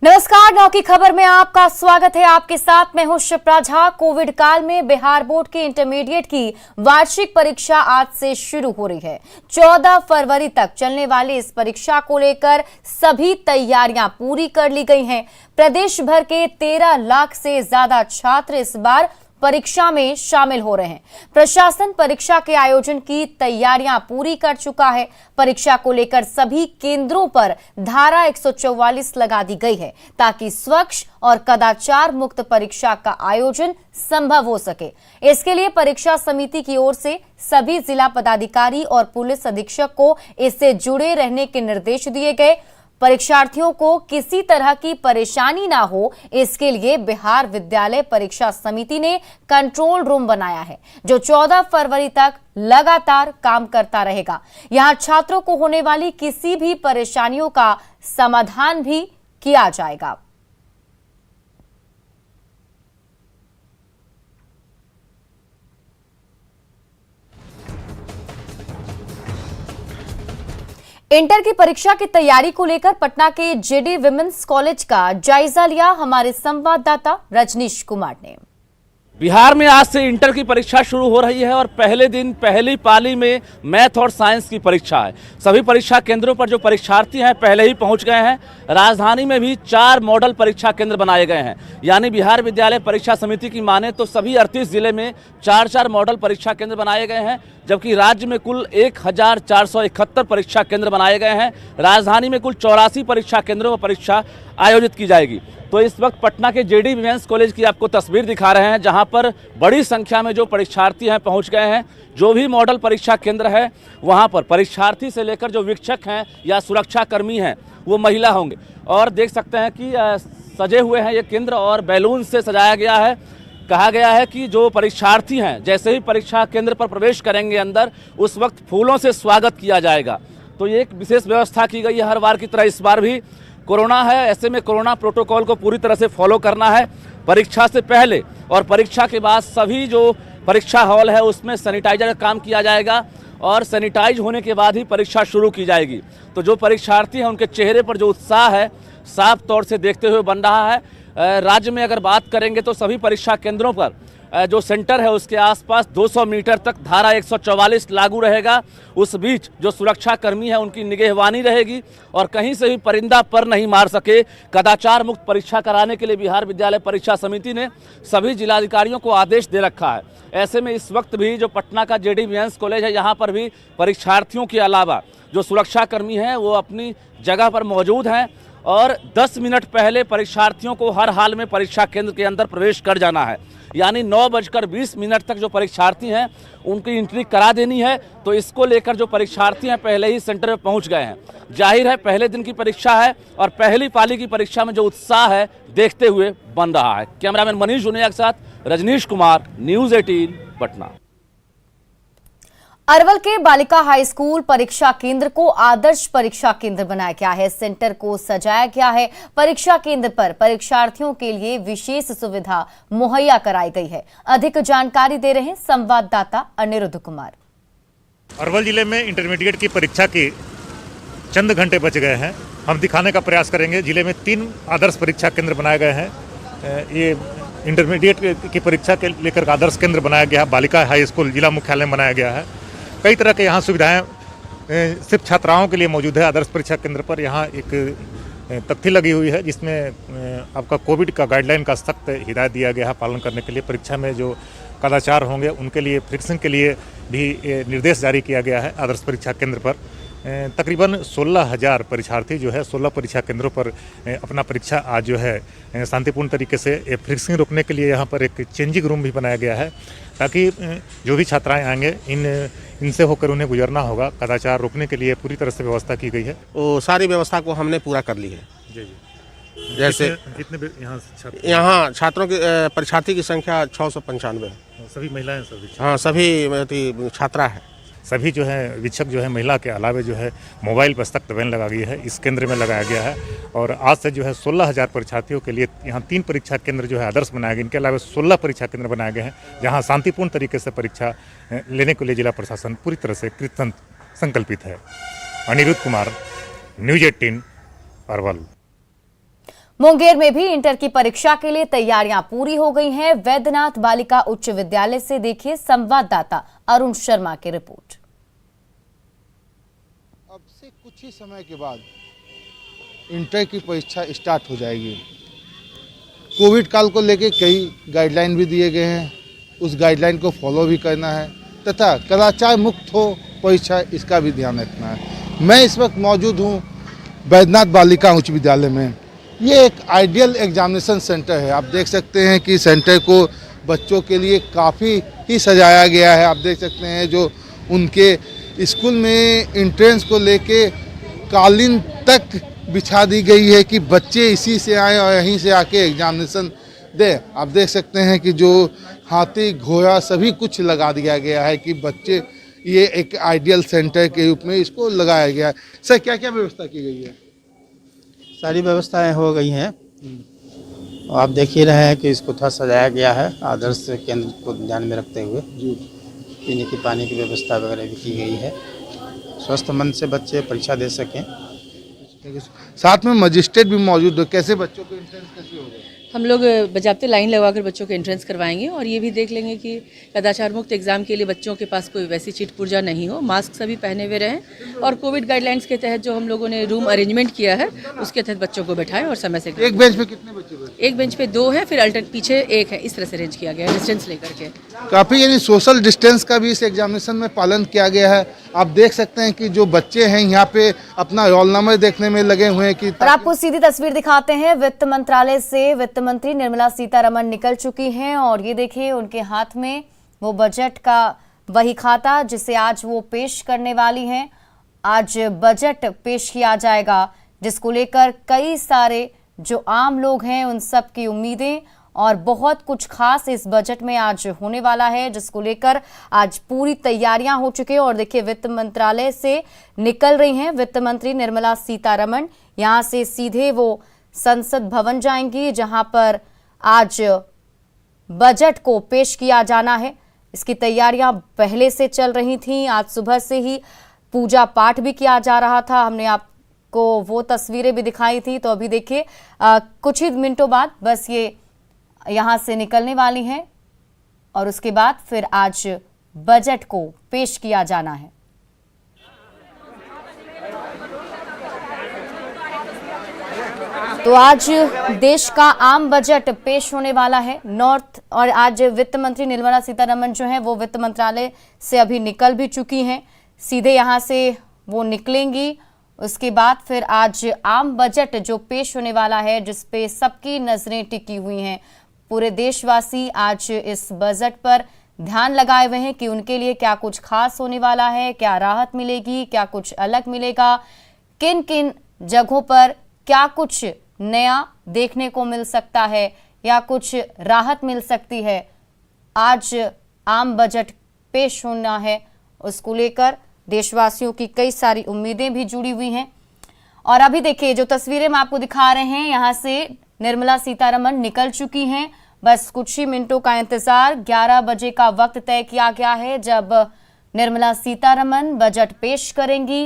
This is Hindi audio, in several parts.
नमस्कार, नौ की खबर में आपका स्वागत है। आपके साथ मैं हूं शिप्रा झा। कोविड काल में बिहार बोर्ड की इंटरमीडिएट की वार्षिक परीक्षा आज से शुरू हो रही है। 14 फरवरी तक चलने वाली इस परीक्षा को लेकर सभी तैयारियां पूरी कर ली गई हैं। प्रदेश भर के 13 लाख से ज्यादा छात्र इस बार परीक्षा में शामिल हो रहे हैं। प्रशासन परीक्षा के आयोजन की तैयारियां पूरी कर चुका है। परीक्षा को लेकर सभी केंद्रों पर धारा 144 लगा दी गई है ताकि स्वच्छ और कदाचार मुक्त परीक्षा का आयोजन संभव हो सके। इसके लिए परीक्षा समिति की ओर से सभी जिला पदाधिकारी और पुलिस अधीक्षक को इससे जुड़े रहने के निर्देश दिए गए। परीक्षार्थियों को किसी तरह की परेशानी ना हो, इसके लिए बिहार विद्यालय परीक्षा समिति ने कंट्रोल रूम बनाया है जो 14 फरवरी तक लगातार काम करता रहेगा। यहां छात्रों को होने वाली किसी भी परेशानियों का समाधान भी किया जाएगा। इंटर की परीक्षा की तैयारी को लेकर पटना के जेडी विमेंस कॉलेज का जायजा लिया हमारे संवाददाता रजनीश कुमार ने। बिहार में आज से इंटर की परीक्षा शुरू हो रही है और पहले दिन पहली पाली में मैथ और साइंस की परीक्षा है। सभी परीक्षा केंद्रों पर जो परीक्षार्थी हैं पहले ही पहुंच गए हैं। राजधानी में भी 4 मॉडल परीक्षा केंद्र बनाए गए हैं। यानी बिहार विद्यालय परीक्षा समिति की माने तो सभी 38 जिले में 4-4 मॉडल परीक्षा केंद्र बनाए गए हैं, जबकि राज्य में कुल 1471 परीक्षा केंद्र बनाए गए हैं। राजधानी में कुल 84 परीक्षा केंद्रों पर परीक्षा आयोजित की जाएगी। तो इस वक्त पटना के जेडी विमेंस कॉलेज की आपको तस्वीर दिखा रहे हैं, जहां पर बड़ी संख्या में जो परीक्षार्थी हैं पहुंच गए हैं। जो भी मॉडल परीक्षा केंद्र है वहां पर परीक्षार्थी से लेकर जो वीक्षक हैं या सुरक्षा कर्मी हैं वो महिला होंगे। और देख सकते हैं कि सजे हुए हैं ये केंद्र और बैलून से सजाया गया है। कहा गया है कि जो परीक्षार्थी हैं जैसे ही परीक्षा केंद्र पर प्रवेश करेंगे अंदर, उस वक्त फूलों से स्वागत किया जाएगा। तो ये एक विशेष व्यवस्था की गई है। हर बार की तरह इस बार भी कोरोना है, ऐसे में कोरोना प्रोटोकॉल को पूरी तरह से फॉलो करना है। परीक्षा से पहले और परीक्षा के बाद सभी जो परीक्षा हॉल है उसमें सैनिटाइजर का काम किया जाएगा और सैनिटाइज होने के बाद ही परीक्षा शुरू की जाएगी। तो जो परीक्षार्थी हैं उनके चेहरे पर जो उत्साह है साफ तौर से देखते हुए बन रहा है। राज्य में अगर बात करेंगे तो सभी परीक्षा केंद्रों पर जो सेंटर है उसके आसपास 200 मीटर तक धारा 144 लागू रहेगा। उस बीच जो सुरक्षा कर्मी है उनकी निगहबानी रहेगी और कहीं से भी परिंदा पर नहीं मार सके। कदाचार मुक्त परीक्षा कराने के लिए बिहार विद्यालय परीक्षा समिति ने सभी जिलाधिकारियों को आदेश दे रखा है। ऐसे में इस वक्त भी जो पटना का जेडी विमेंस कॉलेज है यहाँ पर भी परीक्षार्थियों के अलावा जो सुरक्षा कर्मी हैं वो अपनी जगह पर मौजूद हैं और 10 मिनट पहले परीक्षार्थियों को हर हाल में परीक्षा केंद्र के अंदर प्रवेश कर जाना है। यानी 9:20 तक जो परीक्षार्थी हैं उनकी एंट्री करा देनी है। तो इसको लेकर जो परीक्षार्थी हैं पहले ही सेंटर में पहुंच गए हैं। जाहिर है पहले दिन की परीक्षा है और पहली पाली की परीक्षा में जो उत्साह है देखते हुए बन रहा है। कैमरामैन मनीष जुनिया के साथ रजनीश कुमार, न्यूज़ 18 पटना। अरवल के बालिका हाई स्कूल परीक्षा केंद्र को आदर्श परीक्षा केंद्र बनाया गया है। सेंटर को सजाया गया है। परीक्षा केंद्र पर परीक्षार्थियों के लिए विशेष सुविधा मुहैया कराई गई है। अधिक जानकारी दे रहे हैं संवाददाता अनिरुद्ध कुमार। अरवल जिले में इंटरमीडिएट की परीक्षा के चंद घंटे बच गए हैं। हम दिखाने का प्रयास करेंगे। जिले में 3 आदर्श परीक्षा केंद्र बनाए गए हैं। ये इंटरमीडिएट की परीक्षा के लेकर आदर्श केंद्र बनाया गया है। बालिका हाई स्कूल जिला मुख्यालय में बनाया गया है। कई तरह के यहाँ सुविधाएं सिर्फ छात्राओं के लिए मौजूद है। आदर्श परीक्षा केंद्र पर यहाँ एक तख्ती लगी हुई है जिसमें आपका कोविड का गाइडलाइन का सख्त हिदायत दिया गया है पालन करने के लिए। परीक्षा में जो कदाचार होंगे उनके लिए फिक्सिंग के लिए भी निर्देश जारी किया गया है। आदर्श परीक्षा केंद्र पर तकरीबन 16,000 परीक्षार्थी जो है 16 परीक्षा केंद्रों पर अपना परीक्षा आज जो है शांतिपूर्ण तरीके से फिक्सिंग रोकने के लिए यहाँ पर एक चेंजिंग रूम भी बनाया गया है ताकि जो भी छात्राएं आएंगे इनसे होकर उन्हें गुजरना होगा। कदाचार रोकने के लिए पूरी तरह से व्यवस्था की गई है। वो सारी व्यवस्था को हमने पूरा कर ली है। जी जी। जैसे कितने यहाँ छात्रों की परीक्षार्थी की संख्या 695 है। सभी महिलाएं सभी? हाँ, सभी छात्रा है। सभी जो है वीक्षक जो है महिला के अलावे जो है मोबाइल पर सख्त बैन लगा गई है। इस केंद्र में लगाया गया है और आज से जो है 16,000 परीक्षार्थियों के लिए यहाँ 3 परीक्षा केंद्र जो है आदर्श बनाए गए। इनके अलावा 16 परीक्षा केंद्र बनाए गए हैं जहाँ शांतिपूर्ण तरीके से परीक्षा लेने के लिए जिला प्रशासन पूरी तरह से कृत संकल्पित है। अनिरुद्ध कुमार, न्यूज़ 18 अरवल। मुंगेर में भी इंटर की परीक्षा के लिए तैयारियां पूरी हो गई हैं। वैद्यनाथ बालिका उच्च विद्यालय से देखिए संवाददाता अरुण शर्मा की रिपोर्ट। अब से कुछ ही समय के बाद इंटर की परीक्षा स्टार्ट हो जाएगी। कोविड काल को लेकर कई गाइडलाइन भी दिए गए हैं, उस गाइडलाइन को फॉलो भी करना है तथा कदाचार मुक्त हो परीक्षा, इसका भी ध्यान रखना है। मैं इस वक्त मौजूद हूँ वैद्यनाथ बालिका उच्च विद्यालय में। ये एक आइडियल एग्जामिनेशन सेंटर है। आप देख सकते हैं कि सेंटर को बच्चों के लिए काफ़ी ही सजाया गया है। आप देख सकते हैं जो उनके स्कूल में एंट्रेंस को लेके कालीन तक बिछा दी गई है कि बच्चे इसी से आए और यहीं से आके एग्जामिनेशन दें। आप देख सकते हैं कि जो हाथी घोड़ा सभी कुछ लगा दिया गया है कि बच्चे, ये एक आइडियल सेंटर के रूप में इसको लगाया गया है। सर, क्या क्या व्यवस्था की गई है? सारी व्यवस्थाएं हो गई हैं। आप देख ही रहे हैं कि इसको थोड़ा सजाया गया है आदर्श केंद्र को ध्यान में रखते हुए। पीने की पानी की व्यवस्था वगैरह भी की गई है, स्वस्थ मन से बच्चे परीक्षा दे सकें। साथ में मजिस्ट्रेट भी मौजूद है। कैसे बच्चों को एंट्रेंस कैसे होगा? हम लोग बजाते लाइन लगवाकर बच्चों के एंट्रेंस करवाएंगे और ये भी देख लेंगे कि कदाचार मुक्त एग्जाम के लिए बच्चों के पास कोई वैसी चीट पुर्जा नहीं हो, मास्क सभी पहने हुए रहें और कोविड गाइडलाइंस के तहत जो हम लोगों ने रूम अरेंजमेंट किया है उसके तहत बच्चों को बैठाएं और समय से। एक बेंच पे कितने बच्चे बैठे? एक बेंच पे 2 है, फिर अल्टर पीछे 1 है। इस तरह से अरेंज किया गया है डिस्टेंस लेकर के। काफ़ी यानी सोशल डिस्टेंस का भी इस एग्जामिनेशन में पालन किया गया है। आप देख सकते हैं कि जो बच्चे हैं यहाँ पे अपना रोल नंबर देखने में लगे हुए हैं कि और आपको सीधी तस्वीर दिखाते हैं। वित्त मंत्रालय से वित्त मंत्री निर्मला सीतारमण निकल चुकी हैं और ये देखिए उनके हाथ में वो बजट का वही खाता जिसे आज वो पेश करने वाली हैं। आज बजट पेश किया जाएगा जिसको लेकर कई सारे जो आम लोग हैं उन सब की उम्मीदें और बहुत कुछ खास इस बजट में आज होने वाला है, जिसको लेकर आज पूरी तैयारियां हो चुकी हैं। और देखिए वित्त मंत्रालय से निकल रही हैं वित्त मंत्री निर्मला सीतारमण। यहां से सीधे वो संसद भवन जाएंगी जहां पर आज बजट को पेश किया जाना है। इसकी तैयारियां पहले से चल रही थीं। आज सुबह से ही पूजा पाठ भी किया जा रहा था। हमने आपको वो तस्वीरें भी दिखाई थी। तो अभी देखिए कुछ ही मिनटों बाद बस ये यहां से निकलने वाली हैं और उसके बाद फिर आज बजट को पेश किया जाना है। तो आज देश का आम बजट पेश होने वाला है नॉर्थ। और आज वित्त मंत्री निर्मला सीतारमण जो है वो वित्त मंत्रालय से अभी निकल भी चुकी हैं, सीधे यहां से वो निकलेंगी। उसके बाद फिर आज आम बजट जो पेश होने वाला है जिस पे सबकी नजरें टिकी हुई हैं। पूरे देशवासी आज इस बजट पर ध्यान लगाए हुए हैं कि उनके लिए क्या कुछ खास होने वाला है, क्या राहत मिलेगी, क्या कुछ अलग मिलेगा, किन किन जगहों पर क्या कुछ नया देखने को मिल सकता है या कुछ राहत मिल सकती है। आज आम बजट पेश होना है, उसको लेकर देशवासियों की कई सारी उम्मीदें भी जुड़ी हुई हैं। और अभी देखिए जो तस्वीरें हम आपको दिखा रहे हैं, यहां से निर्मला सीतारमण निकल चुकी हैं। बस कुछ ही मिनटों का इंतजार। 11 बजे का वक्त तय किया गया है जब निर्मला सीतारमण बजट पेश करेंगी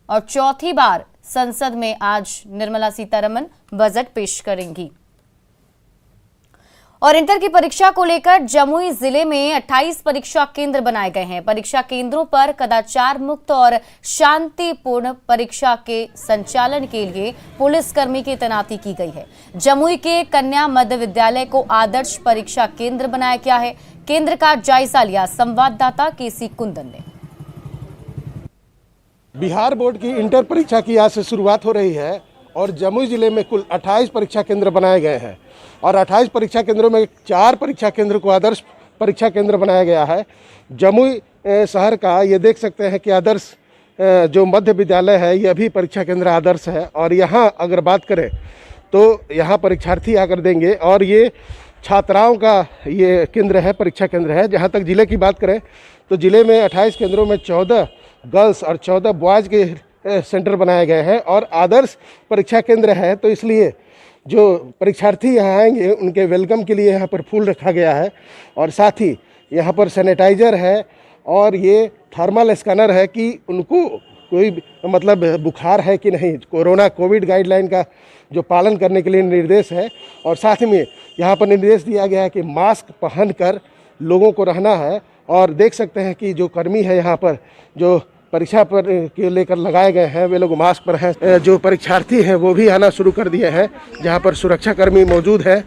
और चौथी बार संसद में आज निर्मला सीतारमण बजट पेश करेंगी। और इंटर की परीक्षा को लेकर जमुई जिले में 28 परीक्षा केंद्र बनाए गए हैं। परीक्षा केंद्रों पर कदाचार मुक्त और शांतिपूर्ण परीक्षा के संचालन के लिए पुलिसकर्मी की तैनाती की गई है। जमुई के कन्या मध्य विद्यालय को आदर्श परीक्षा केंद्र बनाया गया है। केंद्र का जायजा लिया संवाददाता केसी कुंदन ने। बिहार बोर्ड की इंटर परीक्षा की आज से शुरुआत हो रही है और जमुई जिले में कुल 28 परीक्षा केंद्र बनाए गए हैं और 28 परीक्षा केंद्रों में 4 परीक्षा केंद्र को आदर्श परीक्षा केंद्र बनाया गया है। जमुई शहर का ये देख सकते हैं कि आदर्श जो मध्य विद्यालय है यह भी परीक्षा केंद्र आदर्श है और यहाँ अगर बात करें तो यहाँ परीक्षार्थी आकर देंगे और ये छात्राओं का ये केंद्र है, परीक्षा केंद्र है। जहाँ तक ज़िले की बात करें तो ज़िले में 28 केंद्रों में 14 गर्ल्स और 14 बॉयज़ के सेंटर बनाए गए हैं और आदर्श परीक्षा केंद्र है, तो इसलिए जो परीक्षार्थी यहाँ आएंगे उनके वेलकम के लिए यहाँ पर फूल रखा गया है और साथ ही यहाँ पर सैनिटाइज़र है और ये थर्मल स्कैनर है कि उनको कोई मतलब बुखार है कि नहीं, कोविड गाइडलाइन का जो पालन करने के लिए निर्देश है। और साथ में यहाँ पर निर्देश दिया गया है कि मास्क पहनकर लोगों को रहना है। और देख सकते हैं कि जो कर्मी है यहाँ पर जो परीक्षा पर के लेकर लगाए गए हैं वे लोग मास्क पर हैं। जो परीक्षार्थी हैं वो भी आना शुरू कर दिए हैं, जहाँ पर सुरक्षाकर्मी मौजूद है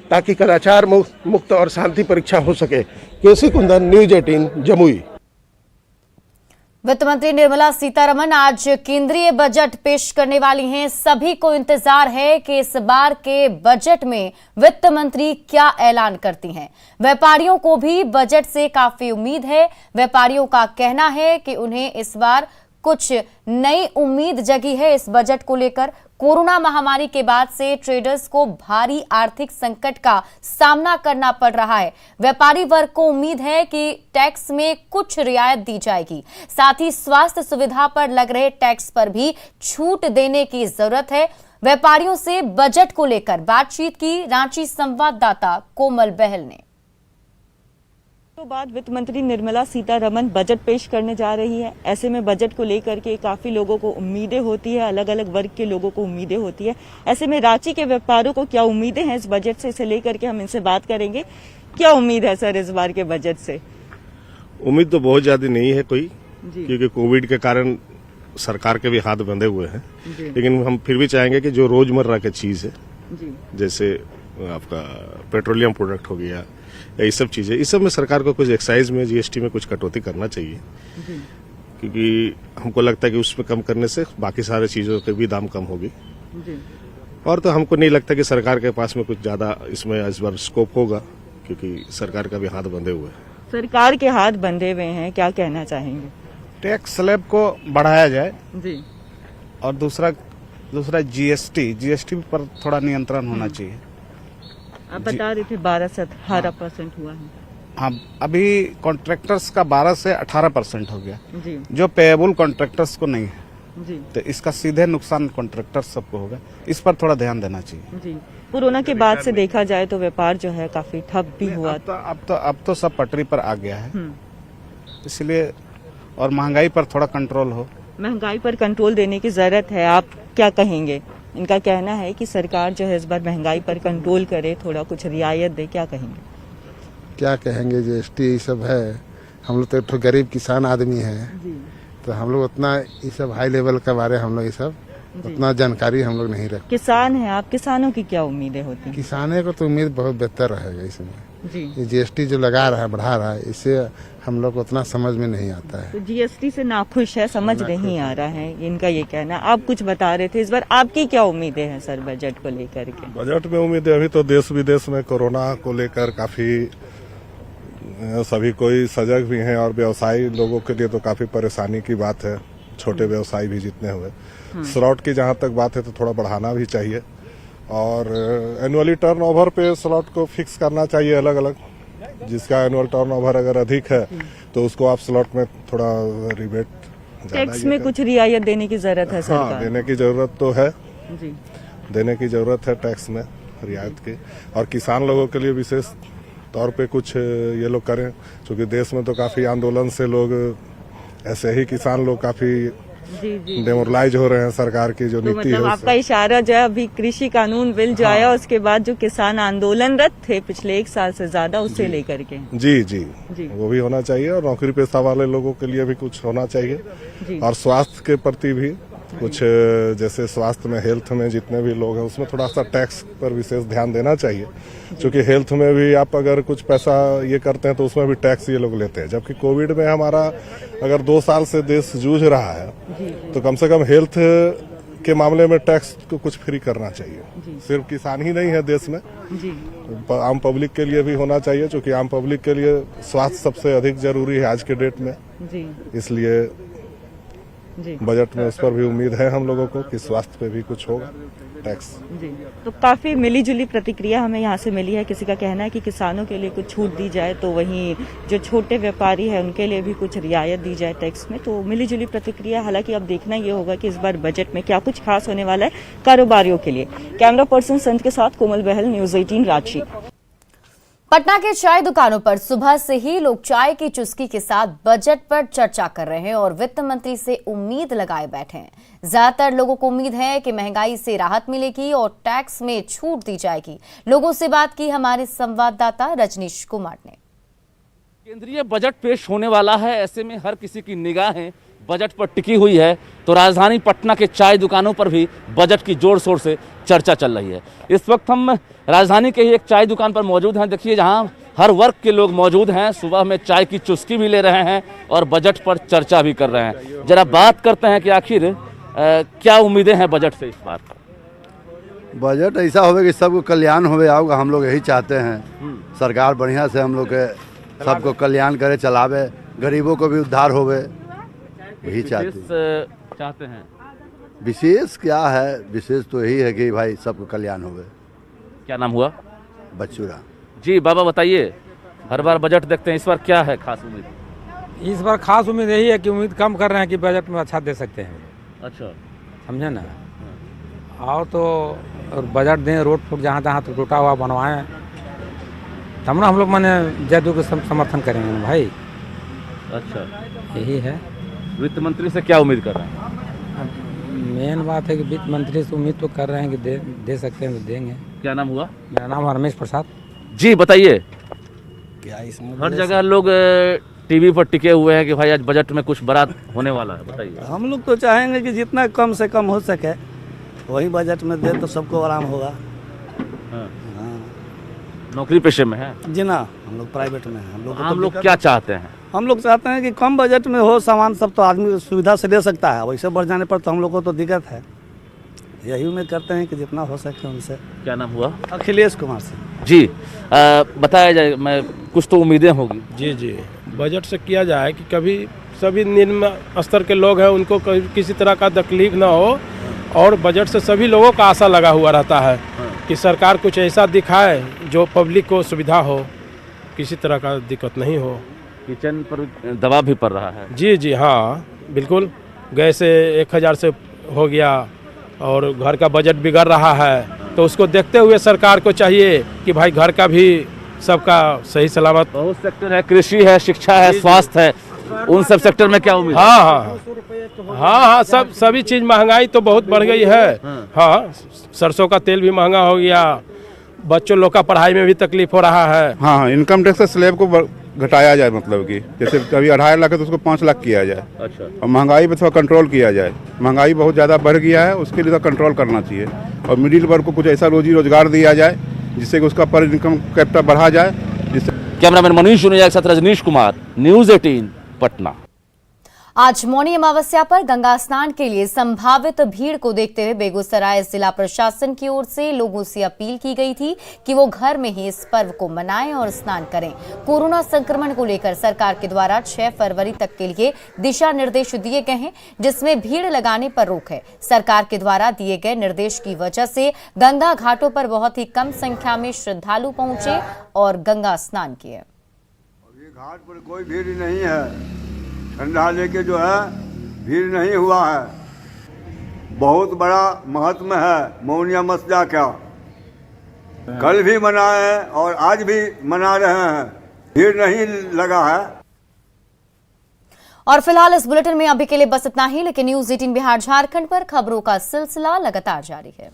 ताकि कदाचार मुक्त और शांति परीक्षा हो सके। केसी कुंदन, न्यूज़ 18 जमुई। वित्त मंत्री निर्मला सीतारमण आज केंद्रीय बजट पेश करने वाली हैं। सभी को इंतजार है कि इस बार के बजट में वित्त मंत्री क्या ऐलान करती हैं। व्यापारियों को भी बजट से काफी उम्मीद है। व्यापारियों का कहना है कि उन्हें इस बार कुछ नई उम्मीद जगी है इस बजट को लेकर। कोरोना महामारी के बाद से ट्रेडर्स को भारी आर्थिक संकट का सामना करना पड़ रहा है। व्यापारी वर्ग को उम्मीद है कि टैक्स में कुछ रियायत दी जाएगी। साथ ही स्वास्थ्य सुविधा पर लग रहे टैक्स पर भी छूट देने की जरूरत है। व्यापारियों से बजट को लेकर बातचीत की रांची संवाददाता कोमल बहल ने। तो बाद वित्त मंत्री निर्मला सीतारमण बजट पेश करने जा रही है। ऐसे में बजट को लेकर के काफी लोगों को उम्मीदें होती है, अलग अलग वर्ग के लोगों को उम्मीदें होती है। ऐसे में रांची के व्यापारियों को क्या उम्मीदें हैं इस बजट से, इसे लेकर के हम इनसे बात करेंगे। क्या उम्मीद है सर इस बार के बजट से? उम्मीद तो बहुत ज्यादा नहीं है कोई, क्योंकि कोविड के कारण सरकार के भी हाथ बंधे हुए हैं। लेकिन हम फिर भी चाहेंगे कि जो रोजमर्रा की चीज है, जैसे आपका पेट्रोलियम प्रोडक्ट हो गया, ये सब चीजें, इस सब में सरकार को कुछ एक्साइज में, जीएसटी में कुछ कटौती करना चाहिए। क्योंकि हमको लगता है कि उसमें कम करने से बाकी सारे चीजों के भी दाम कम होगी। और तो हमको नहीं लगता कि सरकार के पास में कुछ ज्यादा इसमें इस बार स्कोप होगा, क्योंकि सरकार का भी हाथ बंधे हुए हैं। सरकार के हाथ बंधे हुए हैं, क्या कहना चाहेंगे? टैक्स स्लैब को बढ़ाया जाए जी। और दूसरा जीएसटी पर थोड़ा नियंत्रण होना चाहिए। आप बता रहे थे 12 से 18% हुआ है। हाँ, अभी कॉन्ट्रैक्टर्स का 12 से 18% हो गया जी। जो पेएबल कॉन्ट्रैक्टर्स को नहीं है जी। तो इसका सीधे नुकसान कॉन्ट्रैक्टर्स सबको होगा। इस पर थोड़ा ध्यान देना चाहिए जी। कोरोना के बाद से देखा जाए तो व्यापार जो है काफी ठप भी हुआ। अब तो सब पटरी पर आ गया है, इसलिए और महंगाई पर थोड़ा कंट्रोल हो। महंगाई पर कंट्रोल देने की जरूरत है, आप क्या कहेंगे? इनका कहना है कि सरकार जो है इस बार महंगाई पर कंट्रोल करे, थोड़ा कुछ रियायत दे, क्या कहेंगे? क्या कहेंगे, जीएसटी सब है। हम लोग तो एक गरीब किसान आदमी हैं, तो हम लोग उतना ये सब हाई लेवल के बारे हम लोग ये सब उतना जानकारी हम लोग नहीं रखते। किसान हैं आप, किसानों की क्या उम्मीदें होती हैं? किसानों को तो उम्मीद बहुत बेहतर रहेगा इसमें। जी। ये जीएसटी जो लगा रहा है, बढ़ा रहा है, इससे हम लोग को उतना समझ में नहीं आता है। तो जीएसटी से नाखुश है, समझ नहीं आ रहा है, इनका ये कहना। आप कुछ बता रहे थे, इस बार आपकी क्या उम्मीदें हैं सर बजट को लेकर के? बजट में उम्मीदें अभी तो देश विदेश में कोरोना को लेकर काफी सभी कोई सजग भी हैं, और व्यवसायी लोगों के लिए तो काफी परेशानी की बात है, छोटे व्यवसायी भी जितने हुए। स्लॉट की जहां तक बात है तो थोड़ा बढ़ाना भी चाहिए, और एनुअली टर्नओवर पे स्लॉट को फिक्स करना चाहिए अलग अलग। जिसका एनुअल टर्नओवर अगर अधिक है तो उसको आप स्लॉट में थोड़ा रिबेट टैक्स में कुछ रियायत देने की जरूरत है सरकार। हाँ, देने की जरूरत तो है जी। देने की जरूरत है टैक्स में रियायत की, और किसान लोगों के लिए विशेष तौर पे कुछ ये लोग करें, क्योंकि देश में तो काफी आंदोलन से लोग ऐसे ही किसान लोग काफी डेमोरलाइज हो रहे हैं सरकार की जो तो नीति मतलब है। आपका इशारा जो है अभी कृषि कानून बिल जो आया उसके बाद जो किसान आंदोलनरत थे पिछले 1 साल से ज्यादा, उससे लेकर के जी, वो भी होना चाहिए, और नौकरी पेशा वाले लोगों के लिए भी कुछ होना चाहिए, और स्वास्थ्य के प्रति भी कुछ, जैसे स्वास्थ्य में, हेल्थ में जितने भी लोग हैं उसमें थोड़ा सा टैक्स पर विशेष ध्यान देना चाहिए, क्योंकि हेल्थ में भी आप अगर कुछ पैसा ये करते हैं तो उसमें भी टैक्स ये लोग लेते हैं। जबकि कोविड में हमारा अगर 2 साल से देश जूझ रहा है तो कम से कम हेल्थ के मामले में टैक्स को कुछ फ्री करना चाहिए। सिर्फ किसान ही नहीं है देश में, आम पब्लिक के लिए भी होना चाहिए, क्योंकि आम पब्लिक के लिए स्वास्थ्य सबसे अधिक जरूरी है आज के डेट में। इसलिए बजट में उस पर भी उम्मीद है हम लोगों को कि स्वास्थ्य पे भी कुछ होगा टैक्स। जी। तो काफी मिली जुली प्रतिक्रिया हमें यहाँ से मिली है। किसी का कहना है कि किसानों के लिए कुछ छूट दी जाए, तो वहीं जो छोटे व्यापारी है उनके लिए भी कुछ रियायत दी जाए टैक्स में। तो मिली जुली प्रतिक्रिया। हालांकि अब देखना ये होगा कि इस बार बजट में क्या कुछ खास होने वाला है कारोबारियों के लिए। कैमरा पर्सन संत के साथ कोमल बहल, न्यूज़ 18 रांची। पटना के चाय दुकानों पर सुबह से ही लोग चाय की चुस्की के साथ बजट पर चर्चा कर रहे हैं और वित्त मंत्री से उम्मीद लगाए बैठे हैं। ज्यादातर लोगों को उम्मीद है कि महंगाई से राहत मिलेगी और टैक्स में छूट दी जाएगी। लोगों से बात की हमारे संवाददाता रजनीश कुमार ने। केंद्रीय बजट पेश होने वाला है, ऐसे में हर किसी की निगाहें बजट पर टिकी हुई है। तो राजधानी पटना के चाय दुकानों पर भी बजट की जोर शोर से चर्चा चल रही है। इस वक्त हम राजधानी के ही एक चाय दुकान पर मौजूद हैं। देखिए, जहां हर वर्ग के लोग मौजूद हैं। सुबह में चाय की चुस्की भी ले रहे हैं और बजट पर चर्चा भी कर रहे हैं। जरा बात करते हैं कि आखिर क्या उम्मीदें हैं बजट से इस बार। बजट ऐसा होवे कि सबको कल्याण होवे आओगा, हम लोग यही चाहते हैं। सरकार बढ़िया से हम लोग के सबको कल्याण करे, चलावे, गरीबों को भी उद्धार होवे, यही चाहते हैं। विशेष क्या है, विशेष तो यही है कि भाई सबको कल्याण होवे। क्या नाम हुआ? बच्चू राम जी। बाबा बताइए, हर बार बजट देखते हैं, इस बार क्या है खास उम्मीद? इस बार खास उम्मीद यही है कि उम्मीद कम कर रहे हैं कि बजट में अच्छा दे सकते हैं। अच्छा, समझे ना? और तो और बजट दें, रोड फूट जहाँ जहाँ तो टूटा हुआ बनवाएं, तब ना हम लोग मैंने जदयू के समर्थन करेंगे ना भाई। अच्छा, यही है। वित्त मंत्री से क्या उम्मीद कर रहे हैं? मेन बात है कि वित्त मंत्री से उम्मीद तो कर रहे हैं कि दे सकते हैं तो देंगे। क्या नाम हुआ? मेरा नाम है रमेश प्रसाद जी। बताइए, क्या इसमें हर जगह लोग टीवी पर टिके हुए हैं कि भाई आज बजट में कुछ बड़ा होने वाला है, बताइए। हम लोग तो चाहेंगे कि जितना कम से कम हो सके वही बजट में दे तो सबको आराम होगा। हाँ। नौकरी पेशे में है जी ना, हम लोग प्राइवेट में हैं। हम लोग क्या चाहते हैं? हम लोग चाहते हैं कि कम बजट में हो, सामान सब तो आदमी सुविधा से ले सकता है। वैसे बढ़ जाने पर तो हम लोग को तो दिक्कत है। यही उम्मीद करते हैं कि जितना हो सके उनसे। क्या नाम हुआ? अखिलेश कुमार सिंह जी। बताया जाए, मैं कुछ तो उम्मीदें होगी। जी, बजट से किया जाए कि कभी सभी निम्न स्तर के लोग हैं उनको किसी तरह का तकलीफ ना हो, और बजट से सभी लोगों का आशा लगा हुआ रहता है कि सरकार कुछ ऐसा दिखाए जो पब्लिक को सुविधा हो, किसी तरह का दिक्कत नहीं हो। किचन पर दबाव भी पड़ रहा है। जी हाँ, बिल्कुल। गैस 1000 से हो गया और घर का बजट बिगड़ रहा है, तो उसको देखते हुए सरकार को चाहिए कि भाई घर का भी सबका सही सलामत। बहुत सेक्टर है, कृषि है, शिक्षा है, स्वास्थ्य है, उन सब सेक्टर में क्या उम्मीद? हाँ, सभी चीज महंगाई तो बहुत बढ़ गई है। हाँ, सरसों का तेल भी महंगा हो गया, बच्चों लोग का पढ़ाई में भी तकलीफ हो रहा है। हाँ, इनकम टैक्स स्लैब को घटाया जाए, मतलब कि जैसे कभी 2.5 लाख है तो उसको 5 लाख किया जाए। अच्छा। और महंगाई पर थोड़ा कंट्रोल किया जाए। महंगाई बहुत ज़्यादा बढ़ गया है, उसके लिए तो कंट्रोल करना चाहिए। और मिडिल वर्ग को कुछ ऐसा रोजी रोजगार दिया जाए जिससे कि उसका पर इनकम कैपिटल बढ़ा जाए। जिससे कैमरामैन मनीष जुनेजा के साथ रजनीश कुमार, न्यूज़ 18 पटना। आज मौनी अमावस्या पर गंगा स्नान के लिए संभावित भीड़ को देखते हुए बेगूसराय जिला प्रशासन की ओर से लोगों से अपील की गई थी कि वो घर में ही इस पर्व को मनाएं और स्नान करें। कोरोना संक्रमण को लेकर सरकार के द्वारा 6 फरवरी तक के लिए दिशा निर्देश दिए गए हैं, जिसमें भीड़ लगाने पर रोक है। सरकार के द्वारा दिए गए निर्देश की वजह से गंगा घाटों पर बहुत ही कम संख्या में श्रद्धालु पहुंचे और गंगा स्नान किए। घाट पर कोई भीड़ नहीं है, ठंडा लेके जो है भीड़ नहीं हुआ है। बहुत बड़ा महत्व है मौनी अमावस्या का। कल भी मनाए हैं और आज भी मना रहे हैं, भीड़ नहीं लगा है। और फिलहाल इस बुलेटिन में अभी के लिए बस इतना ही, लेकिन न्यूज़ 18 बिहार झारखंड पर खबरों का सिलसिला लगातार जारी है।